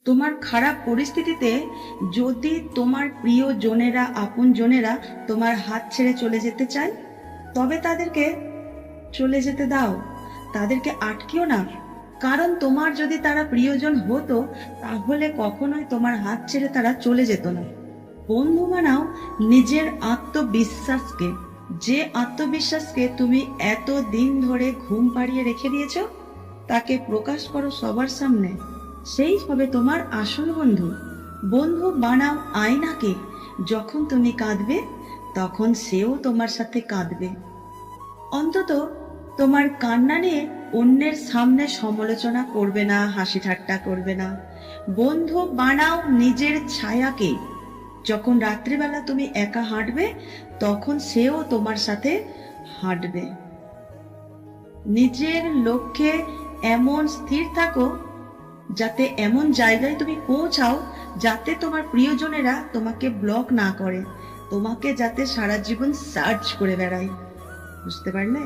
তোমার খারাপ পরিস্থিতিতে যদি তোমার প্রিয় জনেরা, আপন জনেরা তোমার হাত ছেড়ে চলে যেতে চায়, তবে তাদেরকে চলে যেতে দাও, তাদেরকে আটকিও না। কারণ তোমার যদি তারা প্রিয়জন হতো, তাহলে কখনোই তোমার হাত ছেড়ে তারা চলে যেত না। বন্ধু বানাও নিজের আত্মবিশ্বাসকে, যে আত্মবিশ্বাসকে তুমি এত দিন ধরে ঘুম পাড়িয়ে রেখে দিয়েছো, তাকে প্রকাশ করো সবার সামনে। সেই হবে তোমার আসল বন্ধু। বন্ধু বানাও আয়নাকে, যখন তুমি কাঁদবে তখন সেও তোমার সাথে কাঁদবে। অন্তত তোমার কান্না নিয়ে অন্যের সামনে সমালোচনা করবে না, হাসি ঠাট্টা করবে না। বন্ধু বানাও নিজের ছায়াকে, যখন রাত্রিবেলা তুমি একা হাঁটবে তখন সেও তোমার সাথে হাঁটবে। নিজের লক্ষ্যে এমন স্থির থাকো, যাতে এমন জায়গায় তুমি পৌঁছাও যাতে তোমার প্রিয়জনেরা তোমাকে ব্লক না করে, তোমাকে যাতে সারা জীবন সার্চ করে বেড়ায়। বুঝতে পারলে?